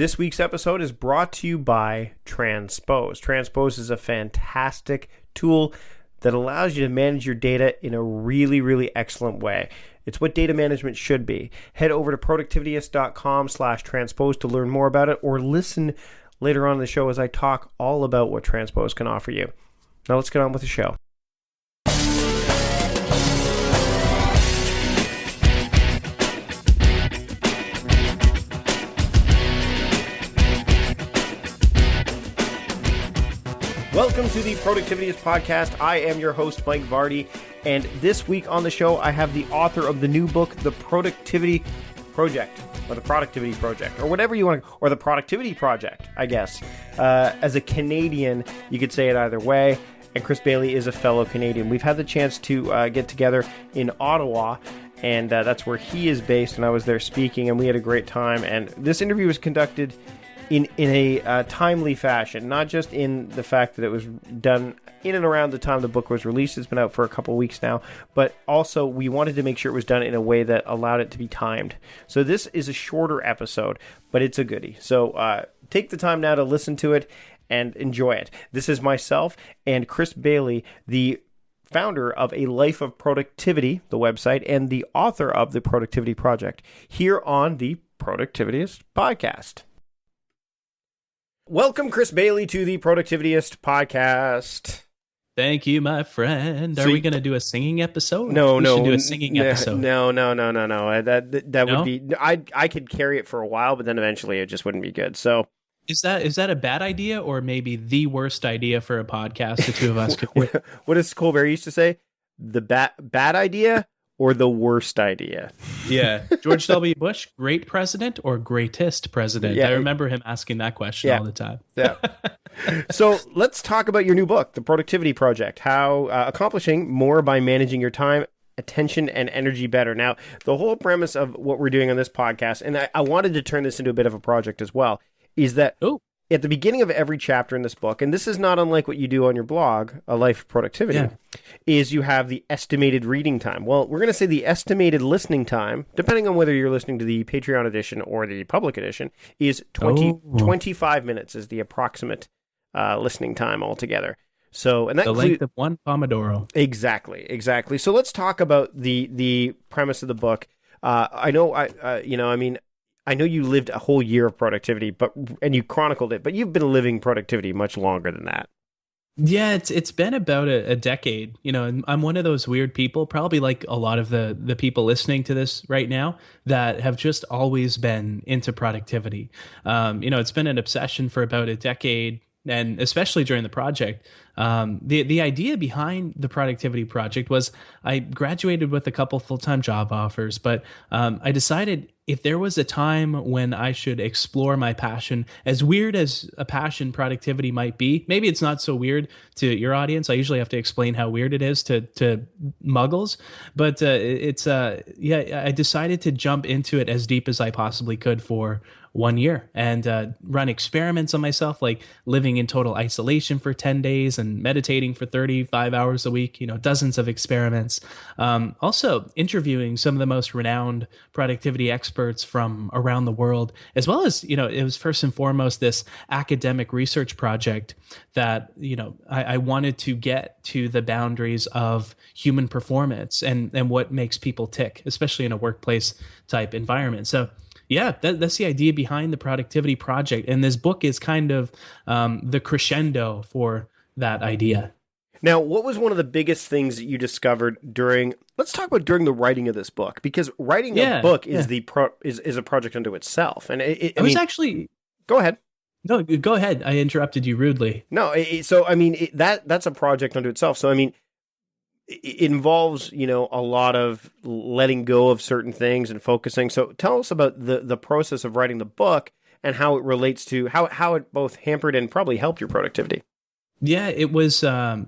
This week's episode is brought to you by Transpose. Transpose is a fantastic tool that allows you to manage your data in a really, really excellent way. It's what data management should be. Head over to productivityist.com/transpose to learn more about it, or listen later on in the show as I talk all about what Transpose can offer you. Now let's get on with the show. Welcome to the Productivityist Podcast. I am your host, Mike Vardy, and this week on the show, I have the author of the new book, The Productivity Project, or The Productivity Project, or whatever you want to, or The Productivity Project, I guess. As a Canadian, you could say it either way, and Chris Bailey is a fellow Canadian. We've had the chance to get together in Ottawa, and that's where he is based, and I was there speaking, and we had a great time, and this interview was conducted in a timely fashion, not just in the fact that it was done in and around the time the book was released. It's been out for a couple of weeks now, but also we wanted to make sure it was done in a way that allowed it to be timed. So this is a shorter episode, but it's a goodie. So take the time now to listen to it and enjoy it. This is myself and Chris Bailey, the founder of A Life of Productivity, the website, and the author of The Productivity Project, here on the Productivityist Podcast. Welcome, Chris Bailey, to the Productivityist Podcast. Thank you, my friend. Are we going to do a singing episode? No. We should do a singing episode. No. That would be. I could carry it for a while, but then eventually it just wouldn't be good. So, is that a bad idea, or maybe the worst idea for a podcast? The two of us could. What does Colbert used to say? The bad idea or the worst idea? Yeah. George W. Bush, great president or greatest president? Yeah. I remember him asking that question all the time. Yeah. So let's talk about your new book, The Productivity Project, how accomplishing more by managing your time, attention, and energy better. Now, the whole premise of what we're doing on this podcast, and I wanted to turn this into a bit of a project as well, is that at the beginning of every chapter in this book, and this is not unlike what you do on your blog, A Life of Productivity, is you have the estimated reading time. Well, we're going to say the estimated listening time, depending on whether you're listening to the Patreon edition or the public edition, is 25 minutes is the approximate listening time altogether. So, and that the length of one Pomodoro. Exactly. So let's talk about the premise of the book. I know you lived a whole year of productivity, and you chronicled it, but you've been living productivity much longer than that. Yeah, it's been about a decade, and I'm one of those weird people, probably like a lot of the people listening to this right now, that have just always been into productivity. It's been an obsession for about a decade, and especially during the project. The idea behind the Productivity Project was I graduated with a couple full-time job offers, but I decided if there was a time when I should explore my passion, as weird as a passion productivity might be, maybe it's not so weird to your audience. I usually have to explain how weird it is to muggles, but I decided to jump into it as deep as I possibly could for 1 year and run experiments on myself, like living in total isolation for 10 days and meditating for 35 hours a week, dozens of experiments. Also interviewing some of the most renowned productivity experts from around the world, as well as, it was first and foremost this academic research project that, I wanted to get to the boundaries of human performance and what makes people tick, especially in a workplace type environment. So yeah, that's the idea behind the Productivity Project. And this book is kind of the crescendo for that idea. Now, what was one of the biggest things that you discovered let's talk about during the writing of this book, because writing a book is is a project unto itself. And go ahead. No, go ahead. I interrupted you rudely. No, that's a project unto itself. So, it involves, a lot of letting go of certain things and focusing. So tell us about the process of writing the book and how it relates to how it both hampered and probably helped your productivity. Yeah, it was a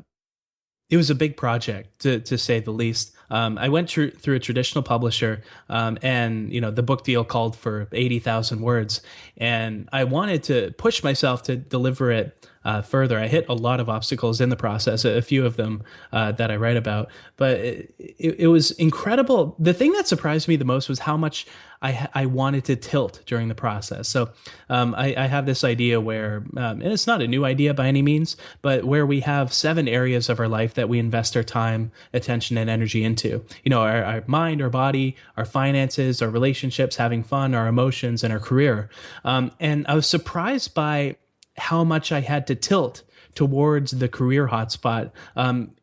big project to say the least. I went through a traditional publisher, and the book deal called for 80,000 words, and I wanted to push myself to deliver it further. I hit a lot of obstacles in the process, a few of them that I write about, but it was incredible. The thing that surprised me the most was how much I wanted to tilt during the process. So I have this idea where, and it's not a new idea by any means, but where we have 7 areas of our life that we invest our time, attention, and energy into. Our mind, our body, our finances, our relationships, having fun, our emotions, and our career. And I was surprised by how much I had to tilt towards the career hotspot,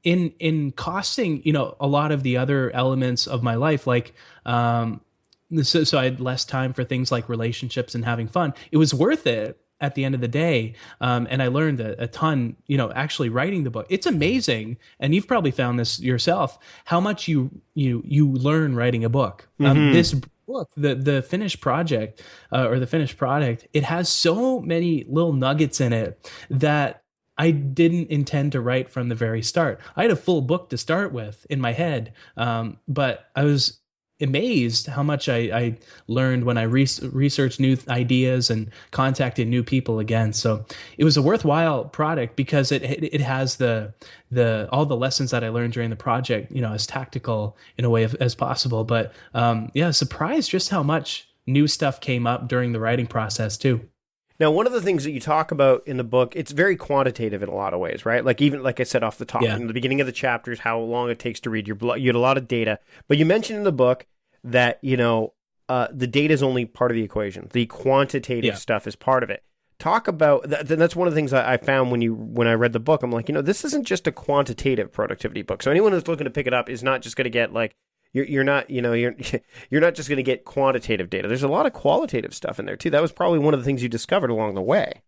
in costing, a lot of the other elements of my life, like, so I had less time for things like relationships and having fun. It was worth it at the end of the day. And I learned a ton, actually writing the book. It's amazing. And you've probably found this yourself, how much you learn writing a book. This book, the finished project, or the finished product, it has so many little nuggets in it that I didn't intend to write from the very start. I had a full book to start with in my head. But I was amazed how much I learned when I researched new ideas and contacted new people again. So it was a worthwhile product because it has the all the lessons that I learned during the project, as tactical in a way as possible. But surprised just how much new stuff came up during the writing process too. Now, one of the things that you talk about in the book, it's very quantitative in a lot of ways, right? Like I said off the top, in the beginning of the chapters, how long it takes to read. You had a lot of data, but you mentioned in the book that, the data is only part of the equation. The quantitative stuff is part of it. Talk about that. That's one of the things I found when I read the book. I'm like, this isn't just a quantitative productivity book. So anyone who's looking to pick it up is not just going to get like, you're not just going to get quantitative data. There's a lot of qualitative stuff in there too. That was probably one of the things you discovered along the way.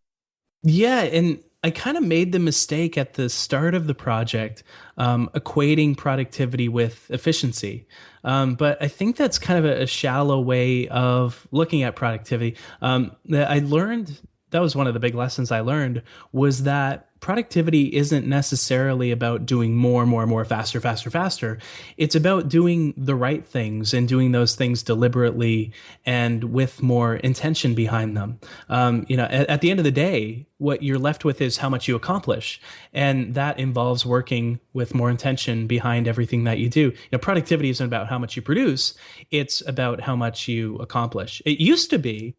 Yeah, and I kind of made the mistake at the start of the project, equating productivity with efficiency. But I think that's kind of a shallow way of looking at productivity. That I learned, that was one of the big lessons I learned, was that productivity isn't necessarily about doing more, faster. It's about doing the right things and doing those things deliberately and with more intention behind them. At the end of the day, what you're left with is how much you accomplish. And that involves working with more intention behind everything that you do. Productivity isn't about how much you produce. It's about how much you accomplish. It used to be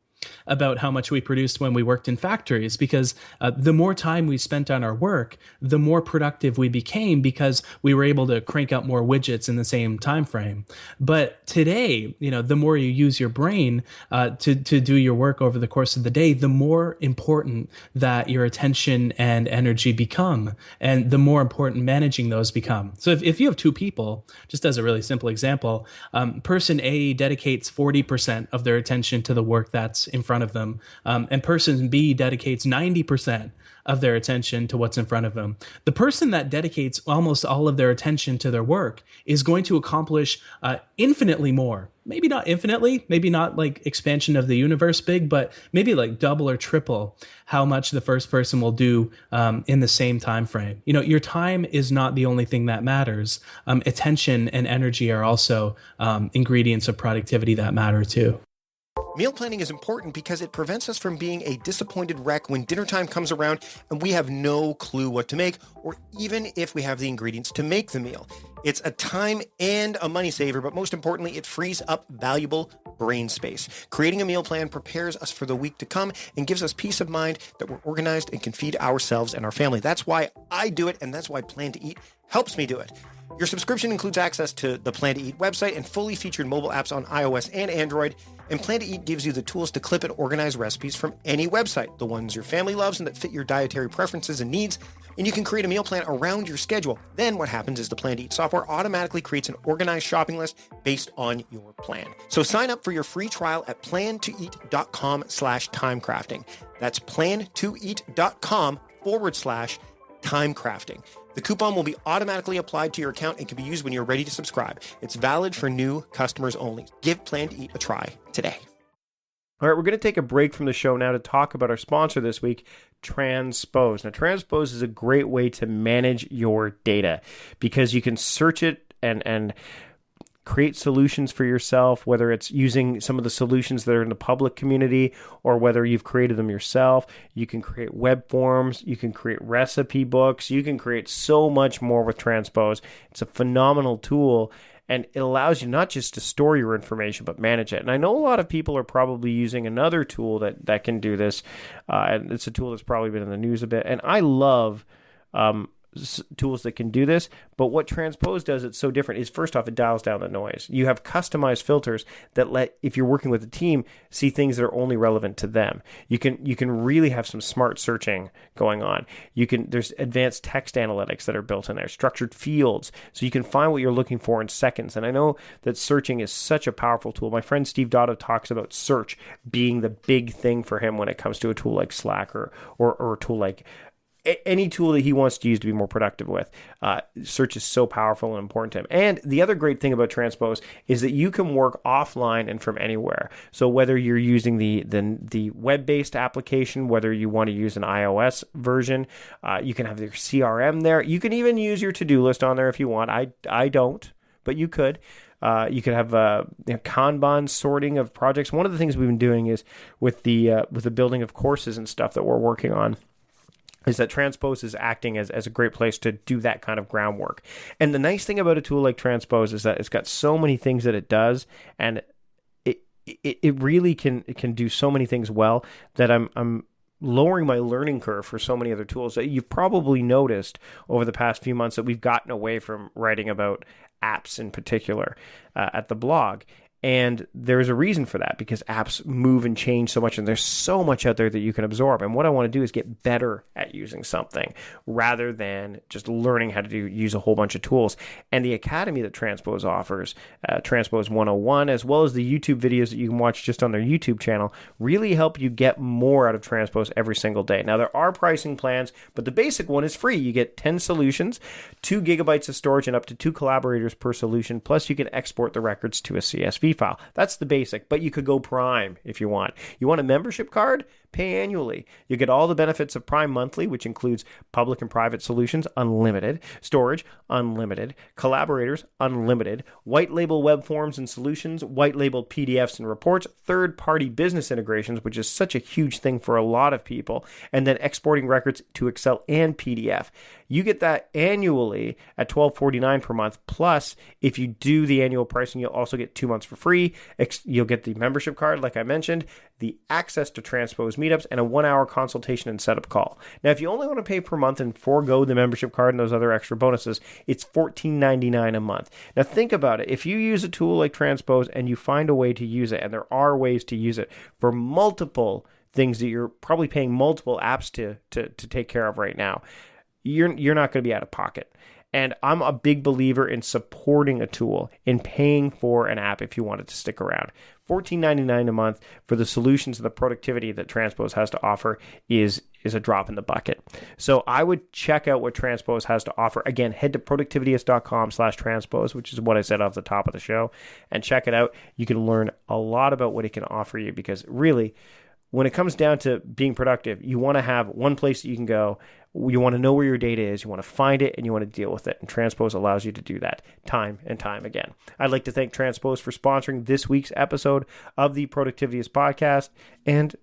about how much we produced when we worked in factories, because the more time we spent on our work, the more productive we became because we were able to crank out more widgets in the same time frame. But today, the more you use your brain to do your work over the course of the day, the more important that your attention and energy become, and the more important managing those become. So if you have 2 people, just as a really simple example, person A dedicates 40% of their attention to the work that's in front of them, and person B dedicates 90% of their attention to what's in front of them. The person that dedicates almost all of their attention to their work is going to accomplish infinitely more. Maybe not infinitely, maybe not like expansion of the universe big, but maybe like double or triple how much the first person will do in the same time frame. Your time is not the only thing that matters. Attention and energy are also ingredients of productivity that matter too. Meal planning is important because it prevents us from being a disappointed wreck when dinner time comes around and we have no clue what to make, or even if we have the ingredients to make the meal. It's a time and a money saver, but most importantly, it frees up valuable brain space. Creating a meal plan prepares us for the week to come and gives us peace of mind that we're organized and can feed ourselves and our family. That's why I do it, and that's why Plan to Eat helps me do it. Your subscription includes access to the Plan to Eat website and fully featured mobile apps on iOS and Android. And Plan to Eat gives you the tools to clip and organize recipes from any website, the ones your family loves and that fit your dietary preferences and needs. And you can create a meal plan around your schedule. Then what happens is the Plan to Eat software automatically creates an organized shopping list based on your plan. So sign up for your free trial at plantoeat.com/timecrafting. That's plantoeat.com/timecrafting. The coupon will be automatically applied to your account and can be used when you're ready to subscribe. It's valid for new customers only. Give Plan to Eat a try today. All right, we're going to take a break from the show now to talk about our sponsor this week, Transpose. Now, Transpose is a great way to manage your data because you can search it and create solutions for yourself, whether it's using some of the solutions that are in the public community or whether you've created them yourself. You can create web forms, you can create recipe books, you can create so much more with Transpose. It's a phenomenal tool, and it allows you not just to store your information, but manage it. And I know a lot of people are probably using another tool that can do this, and it's a tool that's probably been in the news a bit. And I love tools that can do this, but what Transpose does, it's so different, is first off, it dials down the noise. You have customized filters that let, if you're working with a team, see things that are only relevant to them. You can really have some smart searching going on. There's advanced text analytics that are built in there, structured fields, so you can find what you're looking for in seconds. And I know that searching is such a powerful tool. My friend Steve Dotto talks about search being the big thing for him when it comes to a tool like Slack or a tool like any tool that he wants to use to be more productive with. Search is so powerful and important to him. And the other great thing about Transpose is that you can work offline and from anywhere. So whether you're using the web-based application, whether you want to use an iOS version, you can have your CRM there. You can even use your to-do list on there if you want. I don't, but you could. You could have Kanban sorting of projects. One of the things we've been doing is with the building of courses and stuff that we're working on, is that Transpose is acting as a great place to do that kind of groundwork. And the nice thing about a tool like Transpose is that it's got so many things that it does, and it really can do so many things well that I'm lowering my learning curve for so many other tools. That you've probably noticed over the past few months that we've gotten away from writing about apps in particular at the blog. And there's a reason for that, because apps move and change so much, and there's so much out there that you can absorb. And what I want to do is get better at using something rather than just learning how to use a whole bunch of tools. And the academy that Transpose offers, Transpose 101, as well as the YouTube videos that you can watch just on their YouTube channel, really help you get more out of Transpose every single day. Now, there are pricing plans, but the basic one is free. You get 10 solutions, 2 gigabytes of storage, and up to 2 collaborators per solution. Plus, you can export the records to a CSV file. That's the basic, but you could go Prime if you want. You want a membership card? Pay annually. You get all the benefits of Prime monthly, which includes public and private solutions, unlimited, storage, unlimited, collaborators, unlimited, white label web forms and solutions, white labeled PDFs and reports, third-party business integrations, which is such a huge thing for a lot of people, and then exporting records to Excel and PDF. You get that annually at $12.49 per month. Plus, if you do the annual pricing, you'll also get 2 months for free. You'll get the membership card, like I mentioned, the access to Transpose meetups, and a 1-hour consultation and setup call. Now, if you only want to pay per month and forego the membership card and those other extra bonuses, it's $14.99 a month. Now, think about it. If you use a tool like Transpose and you find a way to use it, and there are ways to use it for multiple things that you're probably paying multiple apps to take care of right now, you're not going to be out of pocket. And I'm a big believer in supporting a tool, in paying for an app if you want it to stick around. $14.99 a month for the solutions and the productivity that Transpose has to offer is a drop in the bucket. So I would check out what Transpose has to offer. Again, head to productivityist.com/transpose, which is what I said off the top of the show, and check it out. You can learn a lot about what it can offer you, because really, when it comes down to being productive, you want to have one place that you can go. You want to know where your data is, you want to find it, and you want to deal with it. And Transpose allows you to do that time and time again. I'd like to thank Transpose for sponsoring this week's episode of the Productivityist podcast. And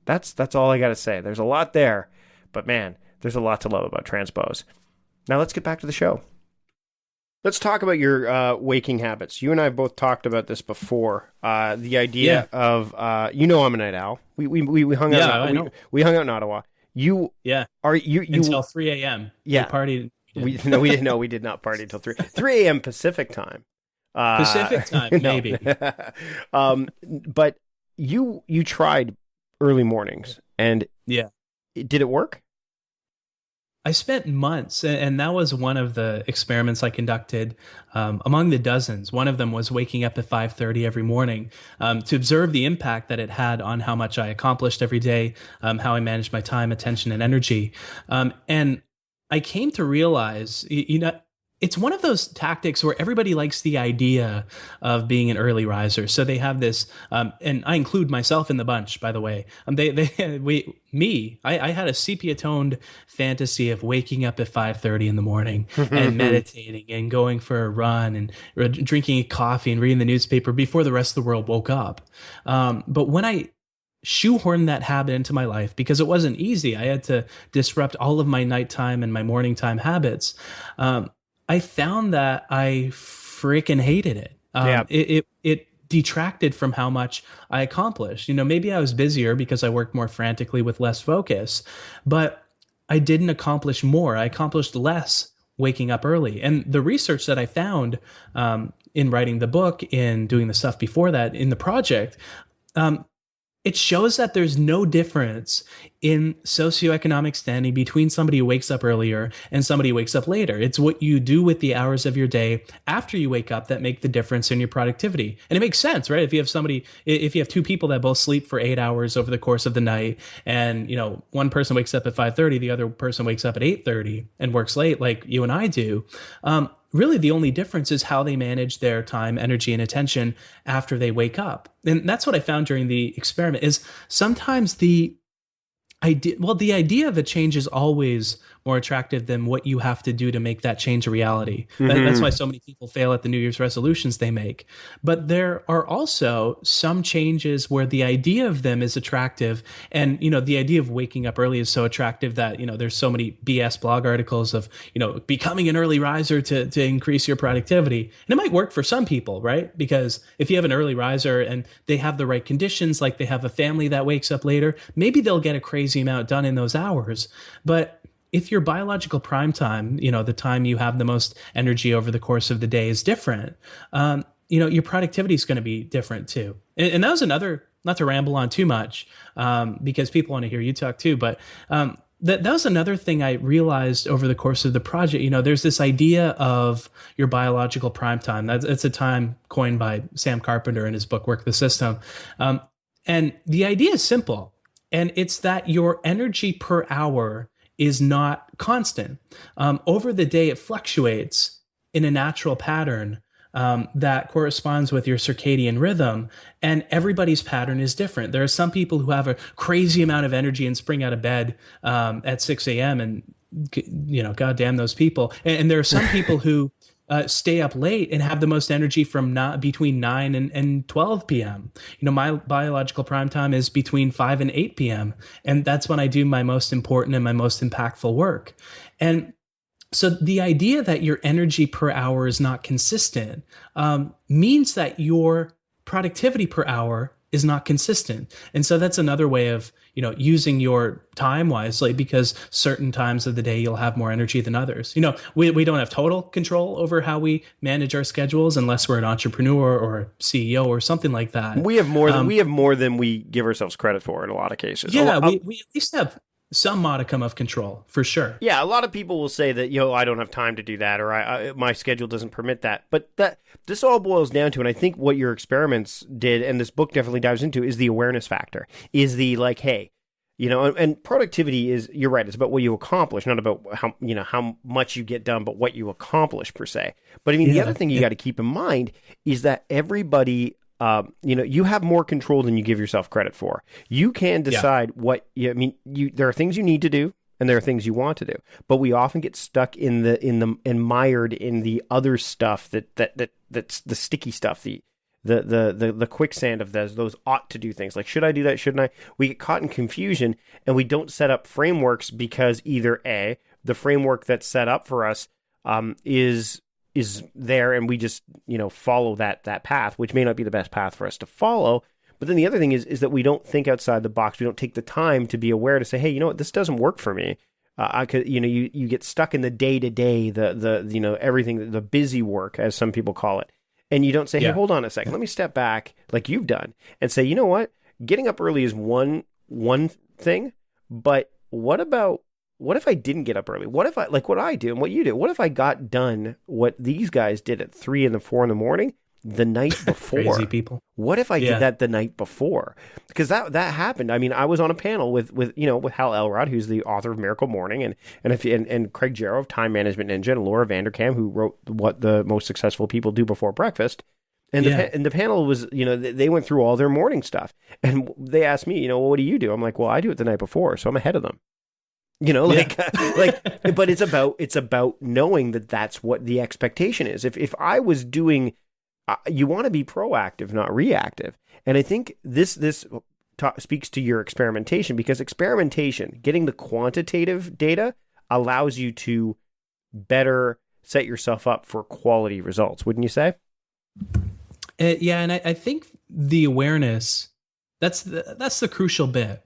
that's all I got to say. There's a lot there, but man, there's a lot to love about Transpose. Now let's get back to the show. Let's talk about your waking habits. You and I have both talked about this before. The idea of, I'm a night owl. We hung out. We hung out in Ottawa. You until 3 a.m. Yeah, we partied. We didn't know. We did not party until 3 a.m. Pacific time. Pacific time, maybe. But you tried early mornings, and did it work? I spent months, and that was one of the experiments I conducted among the dozens. One of them was waking up at 5:30 every morning to observe the impact that it had on how much I accomplished every day, how I managed my time, attention, and energy. And I came to realize, it's one of those tactics where everybody likes the idea of being an early riser. So they have this, and I include myself in the bunch, by the way. I had a sepia-toned fantasy of waking up at 5:30 in the morning and meditating and going for a run and drinking a coffee and reading the newspaper before the rest of the world woke up. But when I shoehorn that habit into my life, because it wasn't easy, I had to disrupt all of my nighttime and my morning time habits. I found that I freaking hated it. It detracted from how much I accomplished. Maybe I was busier because I worked more frantically with less focus, but I didn't accomplish more. I accomplished less waking up early. And the research that I found in writing the book, in doing the stuff before that, in the project, it shows that there's no difference in socioeconomic standing between somebody who wakes up earlier and somebody who wakes up later. It's what you do with the hours of your day after you wake up that make the difference in your productivity. And it makes sense, right? If you have two people that both sleep for 8 hours over the course of the night, and one person wakes up at 5:30, the other person wakes up at 8:30 and works late, like you and I do. Really, the only difference is how they manage their time, energy, and attention after they wake up. And that's what I found during the experiment, is sometimes the idea of a change is always more attractive than what you have to do to make that change a reality. That's why so many people fail at the New Year's resolutions they make. But there are also some changes where the idea of them is attractive. And, the idea of waking up early is so attractive that, there's so many BS blog articles of, becoming an early riser to increase your productivity. And it might work for some people, right? Because if you have an early riser and they have the right conditions, like they have a family that wakes up later, maybe they'll get a crazy amount done in those hours. But if your biological prime time, the time you have the most energy over the course of the day, is different, your productivity is going to be different too. And that was another, not to ramble on too much, because people want to hear you talk too, but that was another thing I realized over the course of the project. There's this idea of your biological prime time. That's a time coined by Sam Carpenter in his book, Work the System. And the idea is simple, and it's that your energy per hour is not constant. Over the day, it fluctuates in a natural pattern that corresponds with your circadian rhythm, and everybody's pattern is different. There are some people who have a crazy amount of energy and spring out of bed at 6 a.m. and, goddamn those people. And there are some people who stay up late and have the most energy from between 9 and 12 p.m. My biological prime time is between 5 and 8 p.m. And that's when I do my most important and my most impactful work. And so the idea that your energy per hour is not consistent means that your productivity per hour is not consistent. And so that's another way of, using your time wisely, because certain times of the day you'll have more energy than others. We don't have total control over how we manage our schedules unless we're an entrepreneur or a CEO or something like that. We have more than we give ourselves credit for in a lot of cases. Yeah, we at least have some modicum of control, for sure. Yeah, a lot of people will say that, I don't have time to do that, or my schedule doesn't permit that. But this all boils down to, and I think what your experiments did, and this book definitely dives into, is the awareness factor. Is the hey, and productivity is, you're right, it's about what you accomplish, not about how much you get done, but what you accomplish per se. But the other thing you got to keep in mind is that everybody, you have more control than you give yourself credit for. You can decide what there are things you need to do, and there are things you want to do. But we often get stuck and mired in the other stuff that's the sticky stuff, the quicksand of those ought to do things. Like, should I do that? Shouldn't I? We get caught in confusion, and we don't set up frameworks because either A, the framework that's set up for us is there, and we just follow that path, which may not be the best path for us to follow. But then the other thing is that we don't think outside the box. We don't take the time to be aware to say, hey, this doesn't work for me. You get stuck in the day to day, the everything, the busy work, as some people call it, and you don't say, hey, hold on a second, let me step back, like you've done, and say, you know what, getting up early is one thing, but what if I didn't get up early? What if what I do and what you do? What if I got done what these guys did at 3 and 4 in the morning the night before. Crazy people. What if I did that the night before? Because that happened. I mean, I was on a panel with Hal Elrod, who's the author of Miracle Morning, and Craig Jarrow of Time Management Ninja, and Laura Vanderkam, who wrote What the Most Successful People Do Before Breakfast. And the panel was, they went through all their morning stuff, and they asked me, well, what do you do? I'm like, well, I do it the night before, so I'm ahead of them. But it's about knowing that that's what the expectation is. If I was doing, you want to be proactive, not reactive. And I think this speaks to your experimentation, because experimentation, getting the quantitative data, allows you to better set yourself up for quality results. Wouldn't you say? And I think the awareness, that's the crucial bit.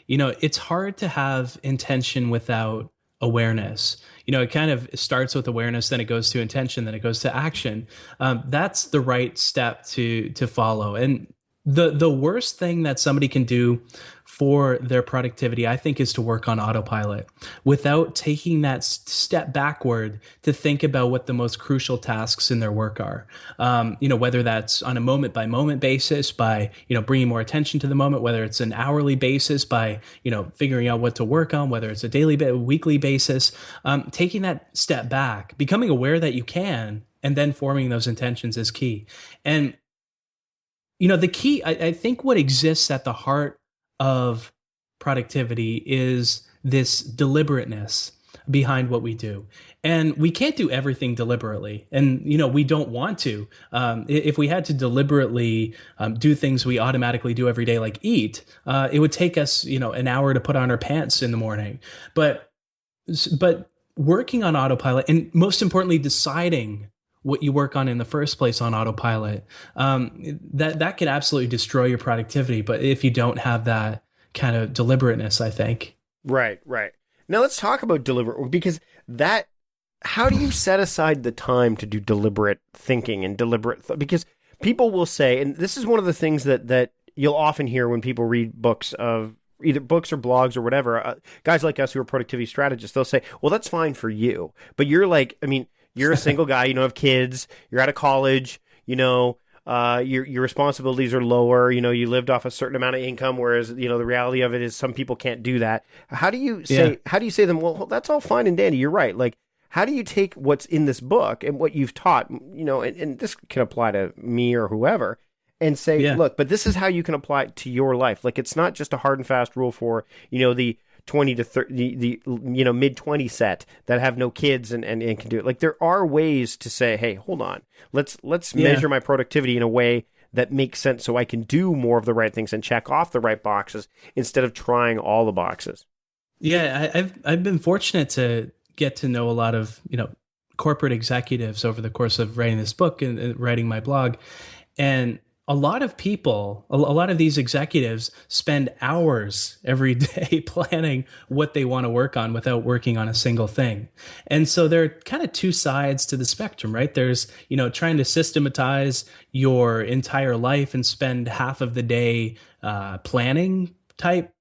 It's hard to have intention without awareness. It kind of starts with awareness, then it goes to intention, then it goes to action. That's the right step to follow. And the worst thing that somebody can do for their productivity, I think, is to work on autopilot without taking that step backward to think about what the most crucial tasks in their work are. Whether that's on a moment by moment basis by, bringing more attention to the moment, whether it's an hourly basis by, figuring out what to work on, whether it's a daily, weekly basis, taking that step back, becoming aware that you can, and then forming those intentions is key. And, the key, I think what exists at the heart of productivity is this deliberateness behind what we do. And we can't do everything deliberately. And, we don't want to. If we had to deliberately do things we automatically do every day, like eat, it would take us, an hour to put on our pants in the morning. But working on autopilot, and most importantly, deciding what you work on in the first place on autopilot, that could absolutely destroy your productivity. But if you don't have that kind of deliberateness, I think. Right. Now let's talk about deliberate, because how do you set aside the time to do deliberate thinking and because people will say, and this is one of the things that you'll often hear when people read books of either books or blogs or whatever, guys like us who are productivity strategists, they'll say, well, that's fine for you. But you're like, you're a single guy, you don't have kids, you're out of college, your responsibilities are lower, you lived off a certain amount of income, whereas, the reality of it is some people can't do that. How do you say to them, well, that's all fine and dandy, you're right. Like, how do you take what's in this book and what you've taught, and this can apply to me or whoever, and say, look, but this is how you can apply it to your life. Like, it's not just a hard and fast rule for, the 20 to 30, the mid 20 set that have no kids and can do it. Like, there are ways to say, hey, hold on, let's measure my productivity in a way that makes sense, so I can do more of the right things and check off the right boxes instead of trying all the boxes. Yeah, I've been fortunate to get to know a lot of corporate executives over the course of writing this book and writing my blog, and a lot of people, a lot of these executives spend hours every day planning what they want to work on without working on a single thing. And so there are kind of two sides to the spectrum, right? There's, trying to systematize your entire life and spend half of the day planning type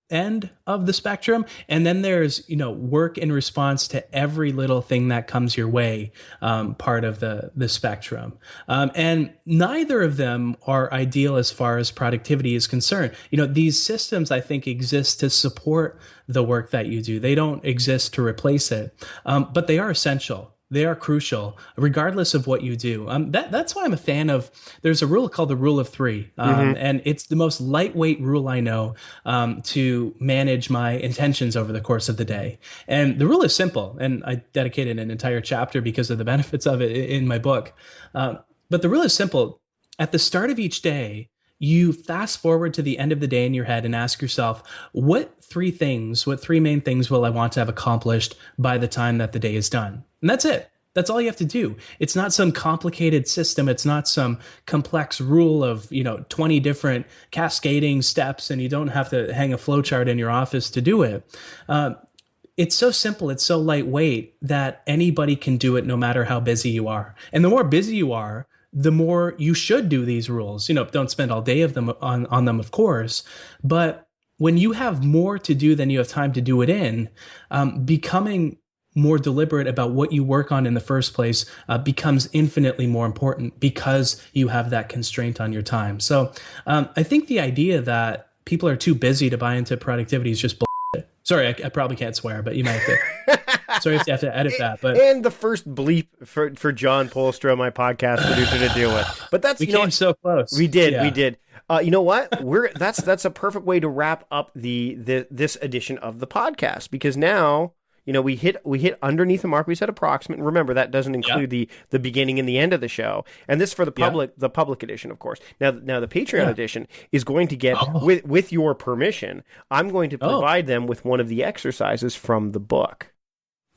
end of the spectrum. And then there's, work in response to every little thing that comes your way, part of the spectrum. And neither of them are ideal as far as productivity is concerned. These systems, I think, exist to support the work that you do. They don't exist to replace it, but they are essential. They are crucial, regardless of what you do. That's why I'm a fan of, there's a rule called the rule of three. And it's the most lightweight rule I know to manage my intentions over the course of the day. And the rule is simple, and I dedicated an entire chapter because of the benefits of it in my book. But the rule is simple. At the start of each day, you fast forward to the end of the day in your head and ask yourself, what three main things will I want to have accomplished by the time that the day is done? And that's it. That's all you have to do. It's not some complicated system. It's not some complex rule of, 20 different cascading steps, and you don't have to hang a flowchart in your office to do it. It's so simple. It's so lightweight that anybody can do it no matter how busy you are. And the more busy you are, the more you should do these rules. Don't spend all day of them on them, of course. But when you have more to do than you have time to do it in, becoming more deliberate about what you work on in the first place becomes infinitely more important because you have that constraint on your time. So I think the idea that people are too busy to buy into productivity is just bullshit. Sorry, I probably can't swear, but you might have to. Sorry if you have to edit that. But and the first bleep for John Polstra, my podcast producer, to deal with. But that's we came so close. We did. You know what? That's a perfect way to wrap up this edition of the podcast, because now, you know, we hit underneath the mark. We said approximate. Remember, that doesn't include the beginning and the end of the show. And this for the public edition, of course. Now the Patreon edition is going to get, with your permission, I'm going to provide them with one of the exercises from the book.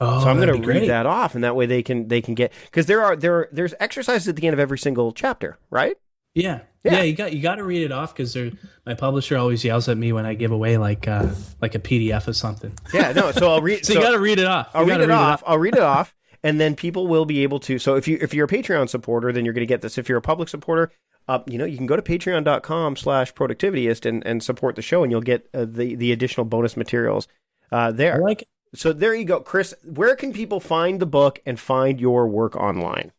Oh, so I'm going to read that off, and that way they can get, because there's exercises at the end of every single chapter, right? Yeah. You got to read it off, because my publisher always yells at me when I give away like a PDF of something. Yeah, no. So I'll read. So you got to read it off. I'll read it off, and then people will be able to. So if you're a Patreon supporter, then you're going to get this. If you're a public supporter, you can go to patreon.com/productivityist and support the show, and you'll get the additional bonus materials there. I like it. So there you go, Chris. Where can people find the book and find your work online?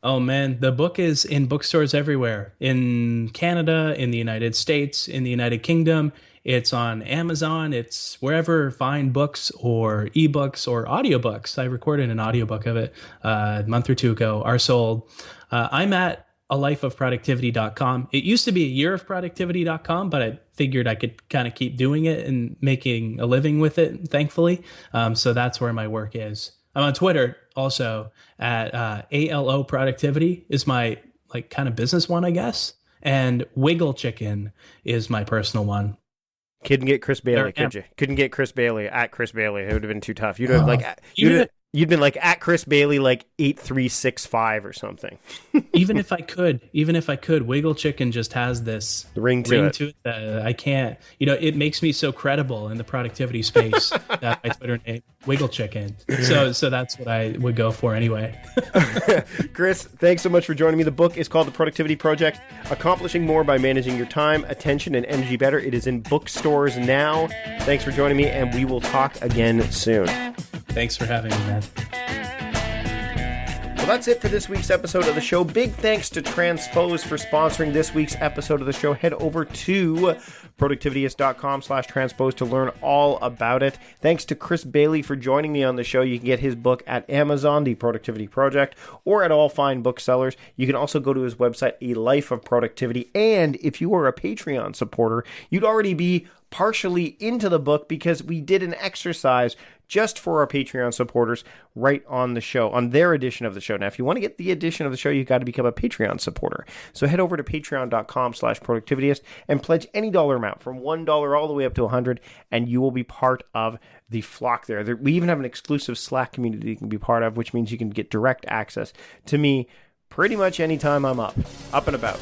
Oh, man, the book is in bookstores everywhere. In Canada, in the United States, in the United Kingdom. It's on Amazon. It's wherever fine books or ebooks or audiobooks. I recorded an audiobook of it a month or two ago, are sold. I'm at alifeofproductivity.com. It used to be ayearofproductivity.com, but I figured I could kind of keep doing it and making a living with it, thankfully. So that's where my work is. I'm on Twitter also at ALO Productivity is my kind of business one, I guess. And Wiggle Chicken is my personal one. Couldn't get Chris Bailey, could you? Couldn't get Chris Bailey at Chris Bailey. It would have been too tough. You'd have you'd been like at Chris Bailey 8365 or something. even if I could, Wiggle Chicken just has this ring to it that I can't. It makes me so credible in the productivity space that my Twitter name Wiggle Chicken. So that's what I would go for anyway. Chris, thanks so much for joining me. The book is called The Productivity Project: Accomplishing More by Managing Your Time, Attention, and Energy Better. It is in bookstores now. Thanks for joining me, and we will talk again soon. Thanks for having me, man. Well, that's it for this week's episode of the show. Big thanks to Transpose for sponsoring this week's episode of the show. Head over to productivityist.com/transpose to learn all about it. Thanks to Chris Bailey for joining me on the show. You can get his book at Amazon, The Productivity Project, or at all fine booksellers. You can also go to his website, A Life of Productivity. And if you are a Patreon supporter, you'd already be partially into the book, because we did an exercise just for our Patreon supporters right on the show, on their edition of the show. Now, if you want to get the edition of the show, you've got to become a Patreon supporter. So head over to patreon.com/productivityist and pledge any dollar amount from $1 all the way up to $100, and you will be part of the flock there. We even have an exclusive Slack community you can be part of, which means you can get direct access to me pretty much anytime I'm up and about.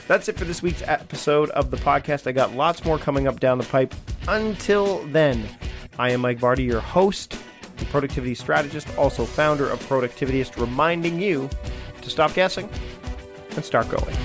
That's it for this week's episode of the podcast. I got lots more coming up down the pipe. Until then, I am Mike Vardy, your host, the productivity strategist, also founder of Productivityist, reminding you to stop guessing and start going.